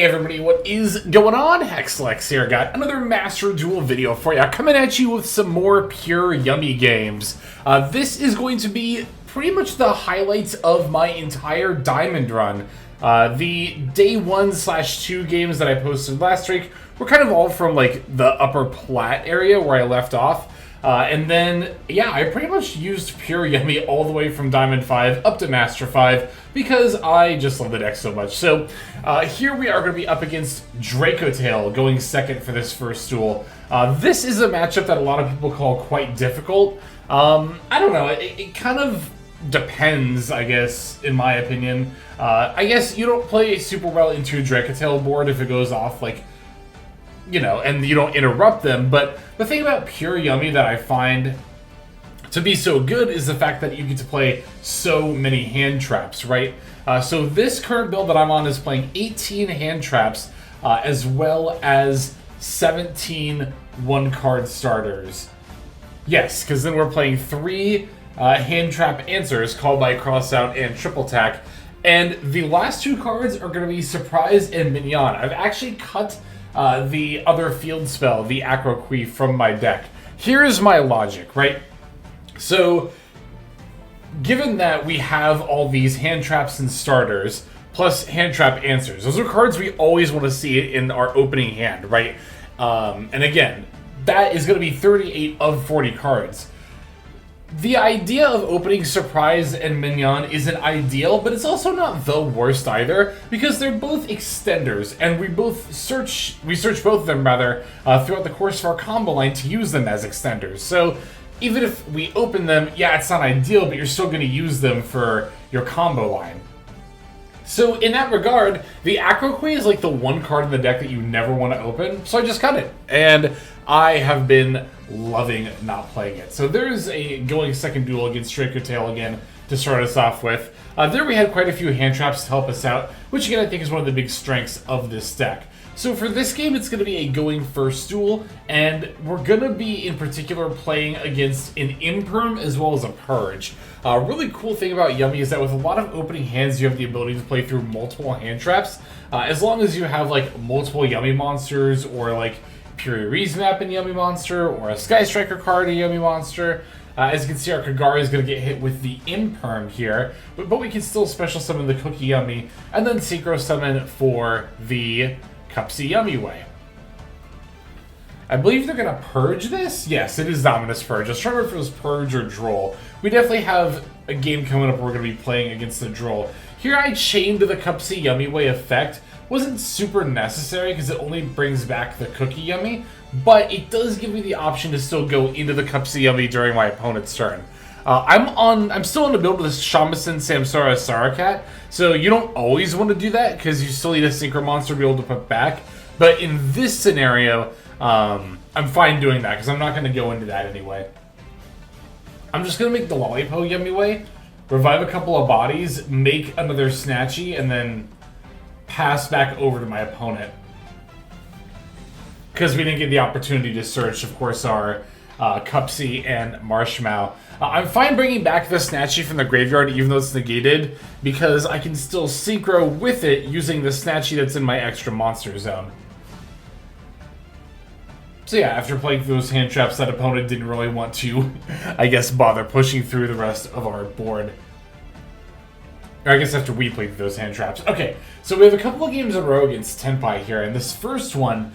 Hey everybody, what is going on? Hexlex here. Got another Master Duel video for you, coming at you with some more pure yummy games. This is going to be pretty much the highlights of my entire Diamond run. The day 1/2 games that I posted last week were kind of all from like the upper plat area where I left off. And then, yeah, I pretty much used Pure Yummy all the way from Diamond 5 up to Master 5 because I just love the deck so much. So, here we are going to be up against Dracotail, going second for this first duel. This is a matchup that a lot of people call quite difficult. I don't know, it kind of depends, I guess, in my opinion. I guess you don't play super well into a Dracotail board if it goes off, like, you know, and you don't interrupt them, but the thing about Pure Yummy that I find to be so good is the fact that you get to play so many hand traps, right? So this current build that I'm on is playing 18 hand traps, as well as 17 one-card starters. Yes, because then we're playing 3 hand trap answers, Call by Crossout and Triple Tack, and the last 2 cards are going to be Surprise and Mignon. I've actually cut the other field spell, the Acroquee, from my deck. Here's my logic, right? So, given that we have all these hand traps and starters, plus hand trap answers, those are cards we always want to see in our opening hand, right? And again, that is going to be 38 of 40 cards. The idea of opening Surprise and Mignon isn't ideal, but it's also not the worst either, because they're both extenders, and we search both of them rather throughout the course of our combo line to use them as extenders. So even if we open them, yeah, it's not ideal, but you're still going to use them for your combo line. So in that regard, the Acroquee is like the one card in the deck that you never want to open, so I just cut it. And I have been loving not playing it. So there's a going second duel against Dracotail again to start us off with. There we had quite a few hand traps to help us out, which again I think is one of the big strengths of this deck. So for this game, it's going to be a going first duel, and we're going to be in particular playing against an Imperm as well as a Purge. Really cool thing about Yummy is that with a lot of opening hands, you have the ability to play through multiple hand traps, as long as you have like multiple Yummy monsters or like Pure Reason Map in Yummy Monster, or a Sky Striker card in Yummy Monster. As you can see, our Kagari is going to get hit with the Imperm here, but we can still special summon the Cookie Yummy, and then Synchro Summon for the Cupsy Yummy way. I believe they're going to Purge this? Yes, it is Dominus Purge. I was trying to remember if it was Purge or Droll. We definitely have a game coming up where we're going to be playing against the Droll. Here I chained the Cupsy Yummy way effect. Wasn't super necessary because it only brings back the Cookie Yummy, but it does give me the option to still go into the Cupsy Yummy during my opponent's turn. I'm still on the build with this Shamisen Samsara Sarakat, so you don't always want to do that because you still need a Synchro Monster to be able to put back. But in this scenario, I'm fine doing that because I'm not going to go into that anyway. I'm just going to make the Lollipo Yummy way, revive a couple of bodies, make another Snatchy, and then pass back over to my opponent. Because we didn't get the opportunity to search, of course, our Cupsy and Marshmallow. I'm fine bringing back the Snatchy from the graveyard even though it's negated, because I can still synchro with it using the Snatchy that's in my extra monster zone. So yeah, after playing through those hand traps, that opponent didn't really want to, I guess, bother pushing through the rest of our board. Or I guess after we played those hand traps. Okay, so we have a couple of games in a row against Tenpai here, and this first one,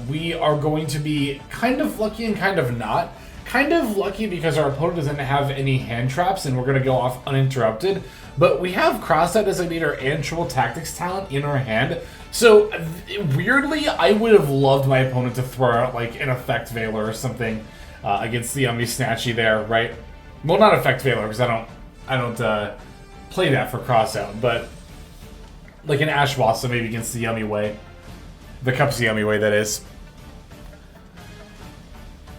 we are going to be kind of lucky and kind of not. Kind of lucky because our opponent doesn't have any hand traps, and we're going to go off uninterrupted. But we have Crossout Designator and Triple Tactics talent in our hand. So, weirdly, I would have loved my opponent to throw out, like, an Effect Veiler or something against the Yummy Snatchy there, right? Well, not Effect Veiler, because I don't play that for Crossout, but like an Ash Blossom maybe against the Yummy way. The Cupsy Yummy way, that is.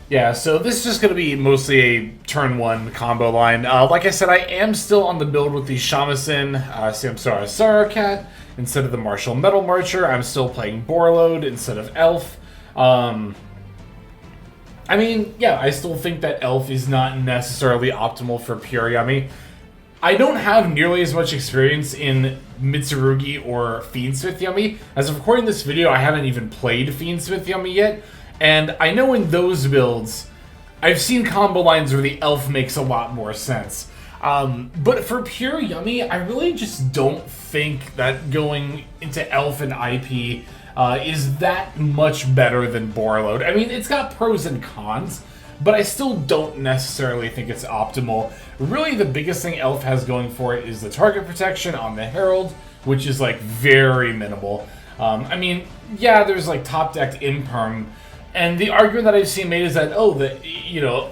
Yeah, so this is just going to be mostly a turn 1 combo line. Like I said, I am still on the build with the Shamisen Samsara Sarakat instead of the Martial Metal Marcher. I'm still playing Borload instead of Elf. I mean, yeah, I still think that Elf is not necessarily optimal for Pure Yummy. I don't have nearly as much experience in Mitsurugi or Fiendsmith Yummy. As of recording this video, I haven't even played Fiendsmith Yummy yet. And I know in those builds, I've seen combo lines where the elf makes a lot more sense. But for pure Yummy, I really just don't think that going into elf and IP is that much better than Borreload. I mean, it's got pros and cons, but I still don't necessarily think it's optimal. Really, the biggest thing elf has going for it is the target protection on the Herald, which is like very minimal. I mean, yeah, there's like top-decked Imperm, and the argument that I've seen made is that, oh,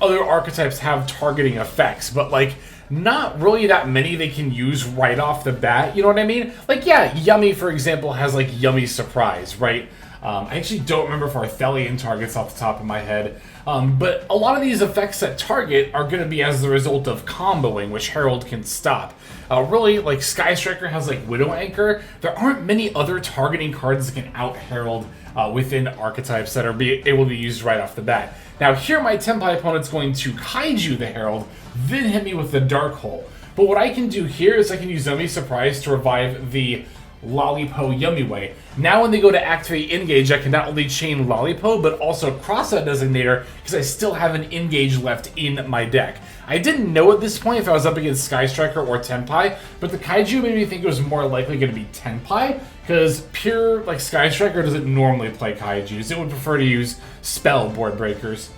other archetypes have targeting effects, but like, not really that many they can use right off the bat, you know what I mean? Like, yeah, Yummy, for example, has like Yummy Surprise, right? I actually don't remember if Arthelian targets off the top of my head, but a lot of these effects that target are going to be as the result of comboing, which Herald can stop. Really, like Sky Striker has like Widow Anchor. There aren't many other targeting cards that can out-Herald within archetypes that are able to be used right off the bat. Now here my Tenpai opponent's going to Kaiju the Herald, then hit me with the Dark Hole. But what I can do here is I can use Yummy Surprise to revive the Lollipo Yummy Way. Now when they go to activate Engage, I can not only chain Lollipo, but also cross that designator, because I still have an Engage left in my deck. I didn't know at this point if I was up against Sky Striker or Tenpai, but the Kaiju made me think it was more likely going to be Tenpai, because pure like Sky Striker doesn't normally play Kaijus. It would prefer to use Spell Board Breakers.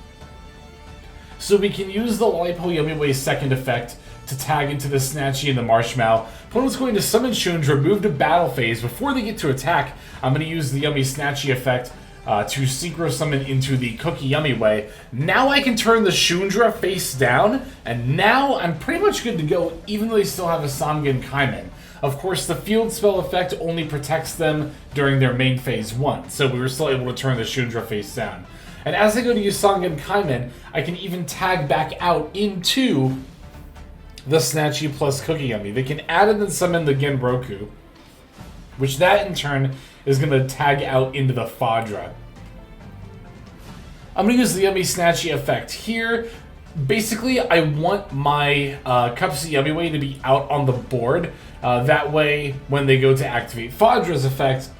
So we can use the Lollipo Yummy Way's second effect to tag into the Snatchy and the Marshmallow. Opponent's going to summon Shundra, move to battle phase. Before they get to attack, I'm going to use the Yummy Snatchy effect to Synchro Summon into the Cookie Yummy Way. Now I can turn the Shundra face down, and now I'm pretty much good to go, even though they still have a Sangen Kaimen. Of course, the field spell effect only protects them during their main phase 1, so we were still able to turn the Shundra face down. And as I go to use Sangen Kaimen, I can even tag back out into the Snatchy plus Cookie Yummy. They can add and then summon the Genroku, which that in turn is going to tag out into the Fadra. I'm going to use the Yummy Snatchy effect here. Basically, I want my Cupsy Yummy Way to be out on the board. That way, when they go to activate Fadra's effect,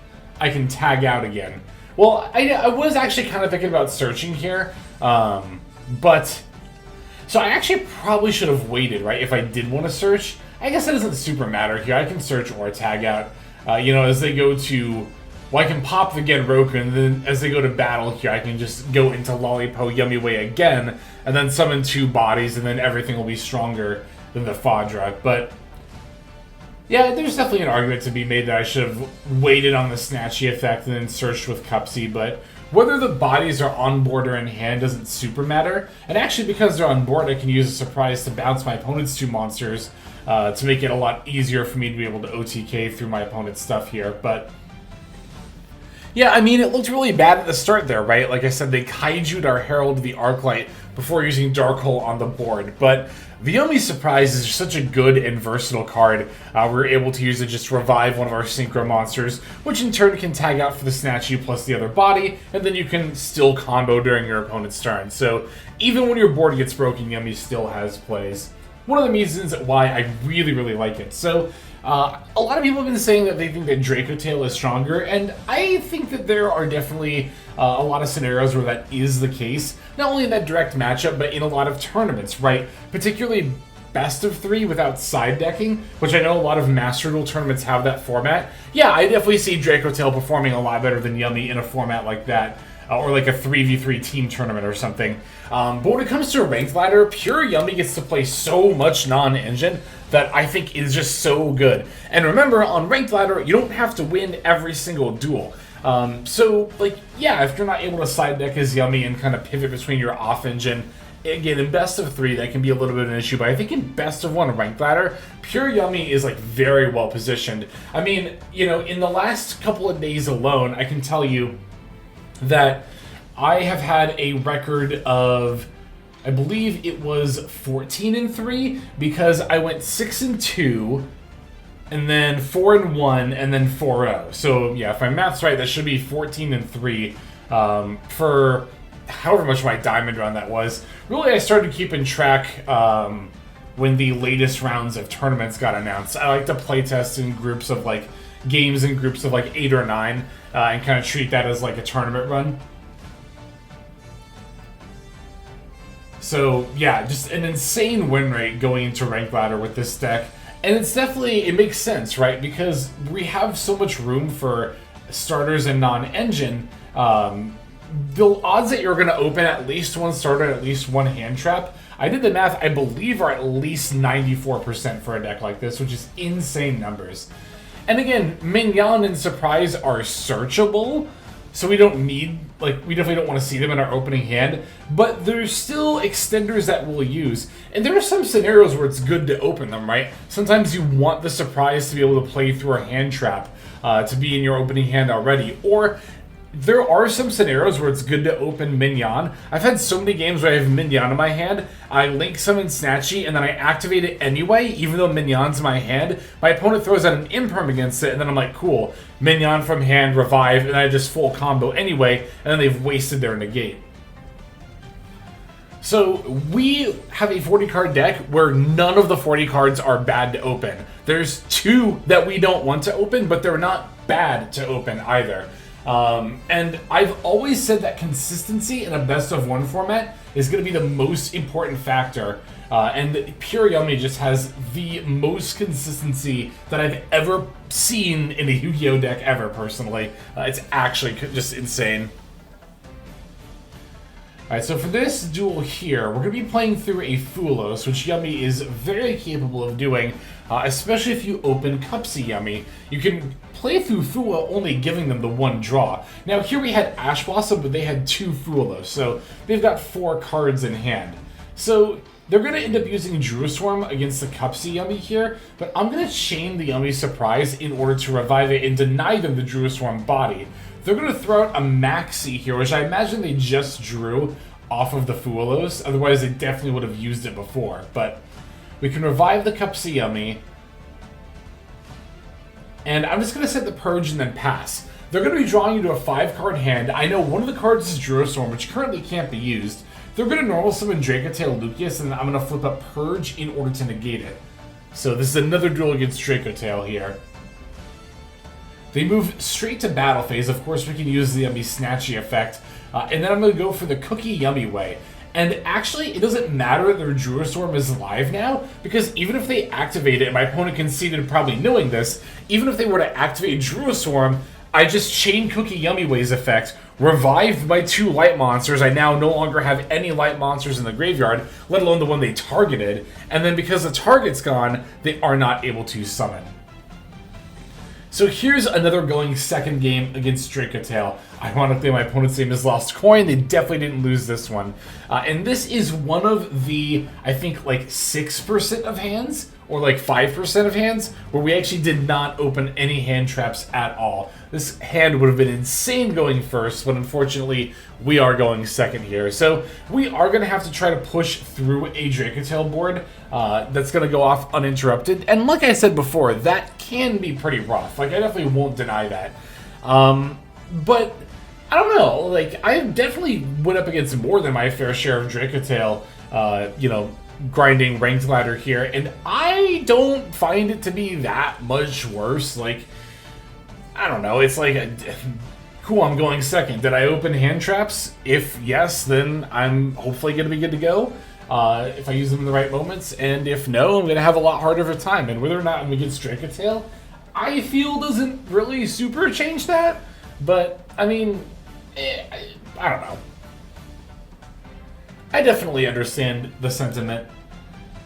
I can tag out again. Well, I was actually kind of thinking about searching here, but... So I actually probably should have waited, right, if I did want to search. I guess it doesn't super matter here. I can search or tag out, as they go to... Well, I can pop the Genroku, and then as they go to battle here, I can just go into Lollipo Yummy Way again, and then summon 2 bodies, and then everything will be stronger than the Fadra. But, yeah, there's definitely an argument to be made that I should have waited on the Snatchy effect and then searched with Cupsy, but whether the bodies are on board or in hand doesn't super matter. And actually, because they're on board, I can use a surprise to bounce my opponent's 2 monsters to make it a lot easier for me to be able to OTK through my opponent's stuff here. But yeah, I mean, it looked really bad at the start there, right? Like I said, they Kaiju'd our Herald the Arclight before using Dark Hole on the board. But the Yummy Surprise is such a good and versatile card. We're able to use it just to revive one of our Synchro monsters, which in turn can tag out for the Snatchy plus the other body, and then you can still combo during your opponent's turn. So even when your board gets broken, Yummy still has plays. One of the reasons why I really, really like it. So a lot of people have been saying that they think that Dracotail is stronger, and I think that there are definitely a lot of scenarios where that is the case. Not only in that direct matchup, but in a lot of tournaments, right? Particularly best of 3 without side decking, which I know a lot of Master Duel tournaments have that format. Yeah, I definitely see Dracotail performing a lot better than Yummy in a format like that. Or like a 3v3 team tournament or something. But when it comes to a ranked ladder, pure Yummy gets to play so much non-engine that I think is just so good. And remember, on ranked ladder, you don't have to win every single duel. So, like, yeah, if you're not able to side deck as Yummy and kind of pivot between your off-engine, again, in best of 3, that can be a little bit of an issue, but I think in best of 1 ranked ladder, pure Yummy is, like, very well positioned. I mean, in the last couple of days alone, I can tell you that I have had a record of, I believe it was 14-3, because I went 6-2, and then 4-1, and then 4-0. So yeah, if my math's right, that should be 14-3 for however much my diamond run that was. Really, I started keeping track when the latest rounds of tournaments got announced. I like to playtest in groups of like games in groups of like 8 or 9 and kind of treat that as like a tournament run. So yeah, just an insane win rate going into Ranked Ladder with this deck. And it's definitely, it makes sense, right? Because we have so much room for starters and non-engine. The odds that you're going to open at least one starter and at least one hand trap, I did the math, I believe are at least 94% for a deck like this, which is insane numbers. And again, Mignon and Surprise are searchable, so we don't need, like, we definitely don't want to see them in our opening hand, but there's still extenders that we'll use. And there are some scenarios where it's good to open them, right? Sometimes you want the Surprise to be able to play through a hand trap, to be in your opening hand already, or there are some scenarios where it's good to open Mignon. I've had so many games where I have Mignon in my hand, I link summon Snatchy, and then I activate it anyway, even though Mignon's in my hand. My opponent throws out an Imperm against it, and then I'm like, cool, Mignon from hand, revive, and I just full combo anyway, and then they've wasted their negate. So we have a 40 card deck where none of the 40 cards are bad to open. There's 2 that we don't want to open, but they're not bad to open either. And I've always said that consistency in a best of 1 format is going to be the most important factor. And Pure Yummy just has the most consistency that I've ever seen in a Yu-Gi-Oh deck ever, personally. It's actually just insane. Alright, so for this duel here, we're going to be playing through a Fuwa, which Yummy is very capable of doing, especially if you open Cupsy Yummy. You can play through Fuwa only giving them the 1 draw. Now here we had Ash Blossom, but they had 2 Fuwa, so they've got 4 cards in hand. So they're going to end up using Druiswarm against the Cupsy Yummy here, but I'm going to chain the Yummy Surprise in order to revive it and deny them the Druiswarm body. They're going to throw out a Maxi here, which I imagine they just drew off of the Fuwa, otherwise they definitely would have used it before. But we can revive the Cupsy Yummy, and I'm just going to set the Purge and then pass. They're going to be drawing you to a 5-card hand. I know one of the cards is Druiswarm, which currently can't be used. They're going to normal summon Dracotail Lucius, and then I'm going to flip up Purge in order to negate it. So this is another duel against Dracotail here. They move straight to battle phase. Of course, we can use the Yummy Snatchy effect. And then I'm going to go for the Cookie Yummy way. And actually, it doesn't matter that their Druiswarm is live now, because even if they activate it, and my opponent conceded probably knowing this, even if they were to activate Druiswarm, I just chain Cookie Yummy Way's effect, revived my 2 light monsters. I now no longer have any light monsters in the graveyard, let alone the one they targeted. And then because the target's gone, they are not able to summon. So here's another going second game against Dracotail. Ironically, my opponent's name is Lost Coin. They definitely didn't lose this one. And this is one of the, I think, like 6% of hands, or like 5% of hands, where we actually did not open any hand traps at all. This hand would have been insane going first, but unfortunately, we are going second here. So we are going to have to try to push through a Dracotail board that's going to go off uninterrupted. And like I said before, that can be pretty rough. Like, I definitely won't deny that. But I don't know. Like, I definitely went up against more than my fair share of Dracotail, you know, grinding ranked ladder here, and I don't find it to be that much worse. Like, I don't know, it's like cool, I'm going second. Did I open hand traps? If yes, then I'm hopefully going to be good to go if I use them in the right moments, and if no, I'm going to have a lot harder of a time. And whether or not I'm against Dracotail, I feel doesn't really super change that, but I mean, I don't know. I definitely understand the sentiment.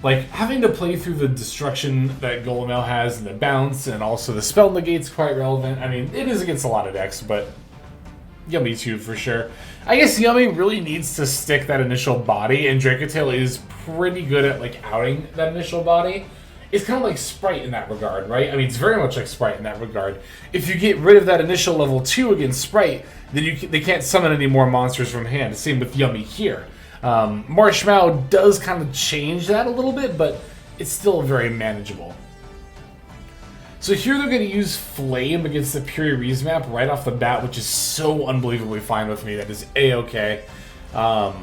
Like, having to play through the destruction that Golemel has, and the bounce, and also the spell negate's quite relevant. I mean, it is against a lot of decks, but Yummy too, for sure. I guess Yummy really needs to stick that initial body, and Dracotail is pretty good at, like, outing that initial body. It's kind of like Sprite in that regard, right? I mean, it's very much like Sprite in that regard. If you get rid of that initial level 2 against Sprite, then they can't summon any more monsters from hand. Same with Yummy here. Marshmallow does kind of change that a little bit, but it's still very manageable. So here they're going to use Flame against the Pure Reese map right off the bat, which is so unbelievably fine with me. That is a-okay. Because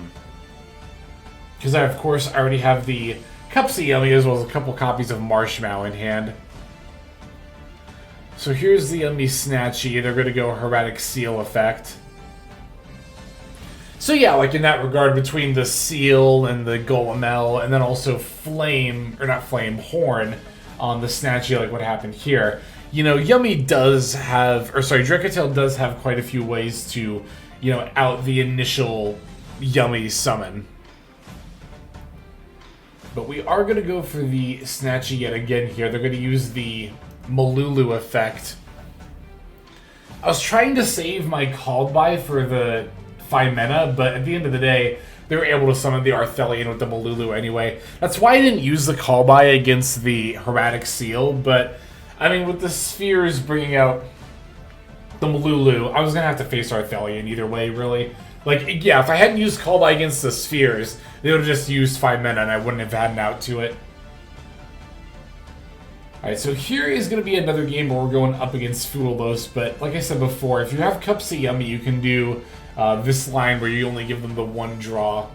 I, of course, already have the cups of Yummy as well as a couple copies of Marshmallow in hand. So here's the Yummy Snatchy. They're going to go Erratic Seal effect. So yeah, like in that regard, between the Seal and the Golemel, and then also Flame, or not Flame, Horn on the Snatchy, like what happened here. You know, Yummy does have, or sorry, Dracotail does have quite a few ways to, you know, out the initial Yummy summon. But we are going to go for the Snatchy yet again here. They're going to use the Malulu effect. I was trying to save my Called By for the 5 mana, but at the end of the day, they were able to summon the Arthelion with the Malulu anyway. That's why I didn't use the Call By against the Erratic Seal, but, I mean, with the Spheres bringing out the Malulu, I was going to have to face Arthelion either way, really. Like, yeah, if I hadn't used Call By against the Spheres, they would have just used 5 mana and I wouldn't have had an out to it. Alright, so here is going to be another game where we're going up against Fuwa, but like I said before, if you have Cups of Yummy, you can do this line where you only give them the 1 draw.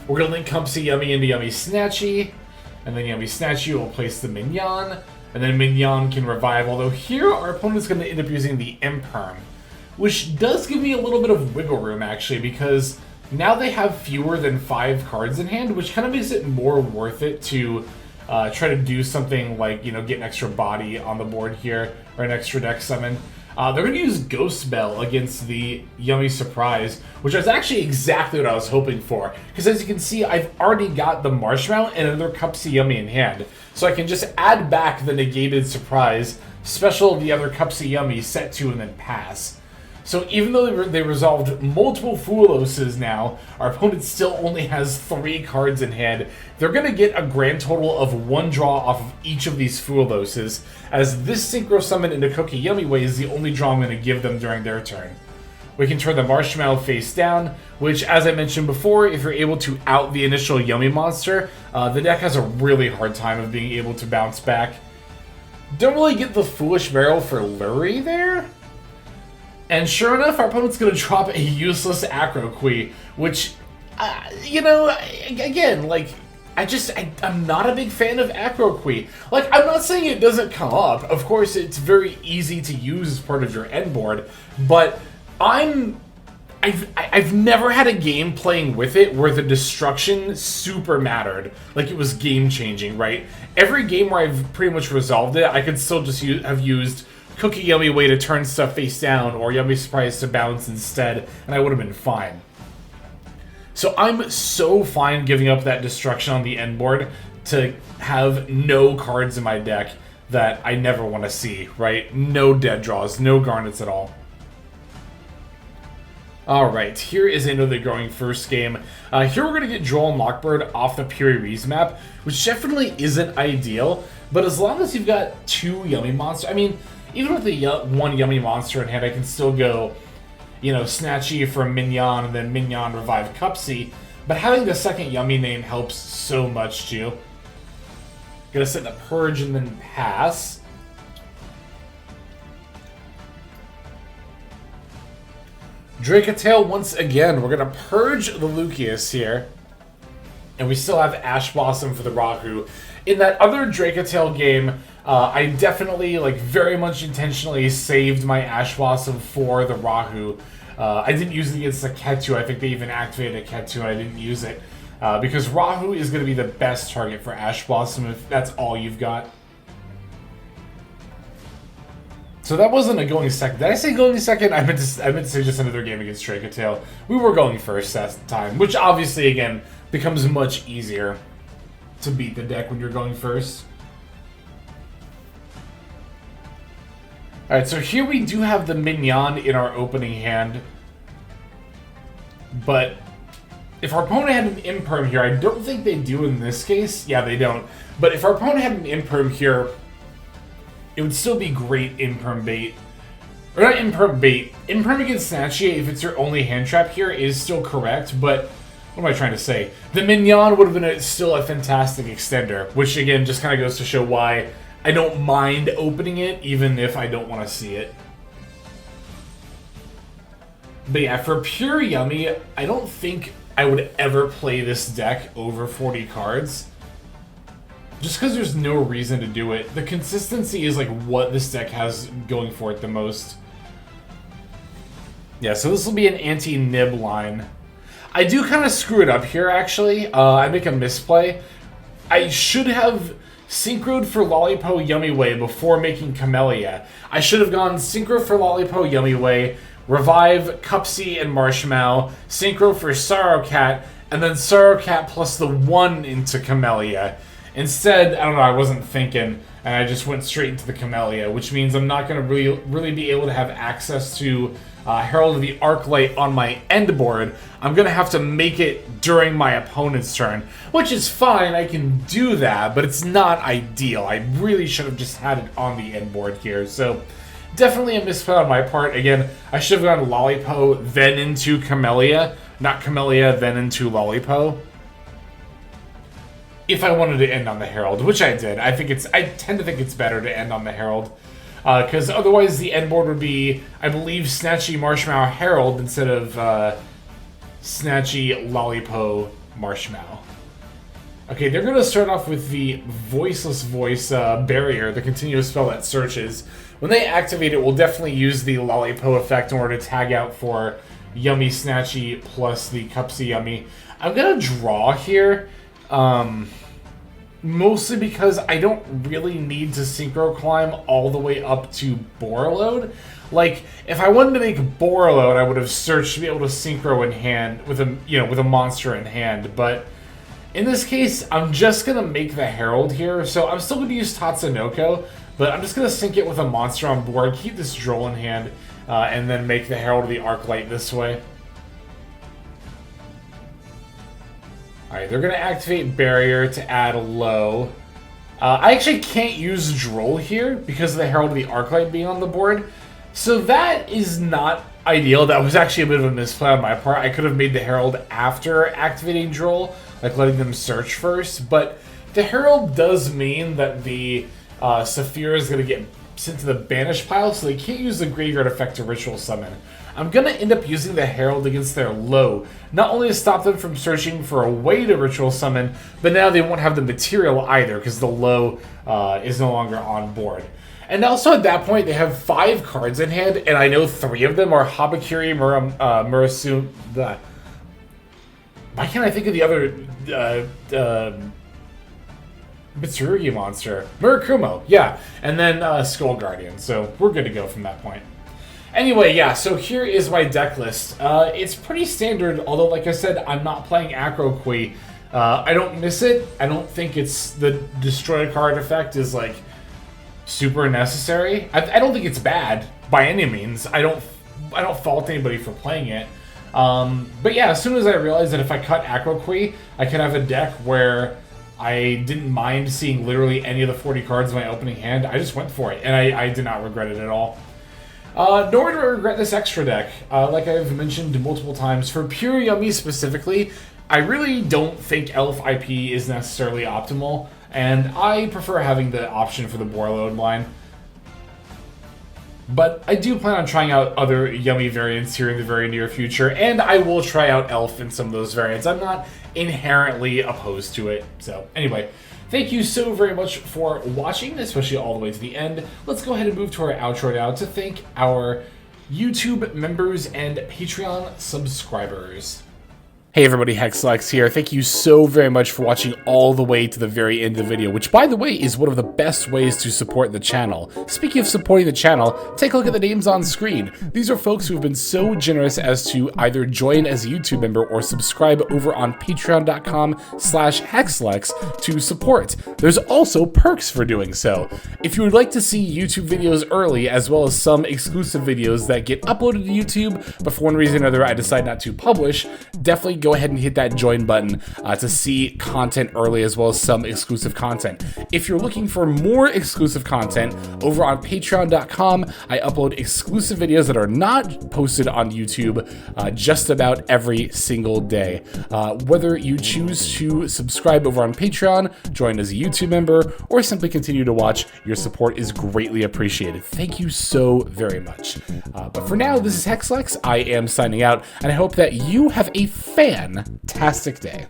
We're going to link Cups of Yummy into Yummy Snatchy, and then Yummy Snatchy will place the Mignon, and then Mignon can revive, although here our opponent's going to end up using the Imperm, which does give me a little bit of wiggle room, actually, because now they have fewer than 5 cards in hand, which kind of makes it more worth it to try to do something like, you know, get an extra body on the board here, or an extra deck summon. They're going to use Ghost Belle against the Yummy Surprise, which is actually exactly what I was hoping for. Because as you can see, I've already got the Marshmallow and another Cups of Yummy in hand. So I can just add back the negated Surprise, special the other Cups of Yummy, set 2, and then pass. So even though they resolved multiple Fuwaloses now, our opponent still only has 3 cards in hand. They're going to get a grand total of 1 draw off of each of these Fuwaloses, as this Synchro Summon into Cookie Yummy Way is the only draw I'm going to give them during their turn. We can turn the Marshmallow face down, which, as I mentioned before, if you're able to out the initial Yummy monster, the deck has a really hard time of being able to bounce back. Don't really get the Foolish Barrel for Lurie there. And sure enough, our opponent's going to drop a useless Acro-Quee, which, you know, again, like, I'm not a big fan of Acro-Quee. Like, I'm not saying it doesn't come up. Of course, it's very easy to use as part of your end board, but I've never had a game playing with it where the destruction super mattered. Like, it was game-changing, right? Every game where I've pretty much resolved it, I could still just have used Cookie Yummy Way to turn stuff face down, or Yummy Surprise to bounce instead, and I would have been fine. So I'm so fine giving up that destruction on the end board to have no cards in my deck that I never want to see, right? No dead draws, no garnets at all. Alright, here is another Growing First game. Here we're going to get Droll and Lockbird off the Puri map, which definitely isn't ideal, but as long as you've got 2 Yummy monsters, I mean, even with the 1 Yummy monster in hand, I can still go, you know, Snatchy for Mignon, and then Mignon revive Cupsy. But having the second Yummy name helps so much too. Gonna set the Purge and then pass. Dracotail once again. We're gonna Purge the Lucius here. And we still have Ash Blossom for the Rahu. In that other Dracotail game, I definitely, like, very much intentionally saved my Ash Blossom for the Rahu. I didn't use it against the Ketu. I think they even activated a Ketu and I didn't use it. Because Rahu is going to be the best target for Ash Blossom if that's all you've got. So that wasn't a going second. Did I say going second? I meant to say just another game against Dracotail. We were going first that time, which obviously, again, becomes much easier to beat the deck when you're going first. Alright, so here we do have the Mignon in our opening hand. But if our opponent had an Imperm here, I don't think they do in this case. Yeah, they don't. But if our opponent had an Imperm here, it would still be great Imperm bait. Or not Imperm bait. Imperm against Snatchy, if it's your only hand trap here, is still correct, but what am I trying to say? The Mignon would have been still a fantastic extender, which again just kind of goes to show why I don't mind opening it, even if I don't want to see it. But yeah, for pure Yummy, I don't think I would ever play this deck over 40 cards. Just because there's no reason to do it. The consistency is like what this deck has going for it the most. Yeah, so this will be an anti-nib line. I do kind of screw it up here, actually. I make a misplay. I should have synchroed for Lollipo Yummy Way before making Camellia. I should have gone synchro for Lollipo Yummy Way, revive Cupsy and Marshmallow, synchro for Sorrow Cat, and then Sorrow Cat plus the 1 into Camellia. Instead, I don't know, I wasn't thinking, and I just went straight into the Camellia, which means I'm not going to really be able to have access to Herald of the Arclight on my end board. I'm going to have to make it during my opponent's turn, which is fine, I can do that, but it's not ideal. I really should have just had it on the end board here, so definitely a misplay on my part. Again, I should have gone Lollipo, then into Camellia, not Camellia, then into Lollipo. If I wanted to end on the Herald, which I did. I tend to think it's better to end on the Herald. Because otherwise the end board would be, I believe, Snatchy Marshmallow Herald instead of Snatchy Lollipo Marshmallow. Okay, they're going to start off with the Voiceless Voice barrier, the continuous spell that searches. When they activate it, we'll definitely use the Lollipo effect in order to tag out for Yummy Snatchy plus the Cupsy Yummy. I'm going to draw here, mostly because I don't really need to Synchro Climb all the way up to Borreload. Like, if I wanted to make Borreload, I would have searched to be able to Synchro in hand with a monster in hand, but in this case, I'm just going to make the Herald here, so I'm still going to use Tatsunoko, but I'm just going to sync it with a monster on board, keep this Droll in hand, and then make the Herald of the Arclight this way. Alright, they're going to activate Barrier to add a low. I actually can't use Droll here because of the Herald of the Arclight being on the board, so that is not ideal. That was actually a bit of a misplay on my part. I could have made the Herald after activating Droll, like letting them search first, but the Herald does mean that the Saphira is going to get sent to the Banish pile, so they can't use the Graveyard effect to Ritual Summon. I'm going to end up using the Herald against their low, not only to stop them from searching for a way to Ritual Summon, but now they won't have the material either, because the low is no longer on board. And also at that point, they have 5 cards in hand, and I know 3 of them are Habakiri, Murasu... Why can't I think of the other... Mitsurugi monster. Murakumo, yeah. And then Skull Guardian, so we're good to go from that point. Anyway, yeah, so here is my deck list. It's pretty standard, although, like I said, I'm not playing Acro Kui. I don't miss it. I don't think it's... The Destroy a Card effect is, like, super necessary. I don't think it's bad, by any means. I don't fault anybody for playing it. But yeah, as soon as I realized that if I cut Acro Kui, I could have a deck where I didn't mind seeing literally any of the 40 cards in my opening hand, I just went for it, and I did not regret it at all. Nor do I regret this extra deck. Like I've mentioned multiple times, for Pure Yummy specifically, I really don't think Elf IP is necessarily optimal, and I prefer having the option for the Borreload line. But I do plan on trying out other Yummy variants here in the very near future, and I will try out Elf in some of those variants. I'm not inherently opposed to it. So anyway, thank you so very much for watching, especially all the way to the end. Let's go ahead and move to our outro now to thank our YouTube members and Patreon subscribers. Hey everybody, Hexlex here. Thank you so very much for watching all the way to the very end of the video, which by the way is one of the best ways to support the channel. Speaking of supporting the channel, take a look at the names on screen. These are folks who have been so generous as to either join as a YouTube member or subscribe over on patreon.com/Hexlex to support. There's also perks for doing so. If you would like to see YouTube videos early, as well as some exclusive videos that get uploaded to YouTube, but for one reason or another I decide not to publish, definitely go ahead and hit that join button to see content early, as well as some exclusive content. If you're looking for more exclusive content, over on patreon.com, I upload exclusive videos that are not posted on YouTube just about every single day. Whether you choose to subscribe over on Patreon, join as a YouTube member, or simply continue to watch, your support is greatly appreciated. Thank you so very much. But for now, this is Hexlex. I am signing out, and I hope that you have a fantastic fantastic day.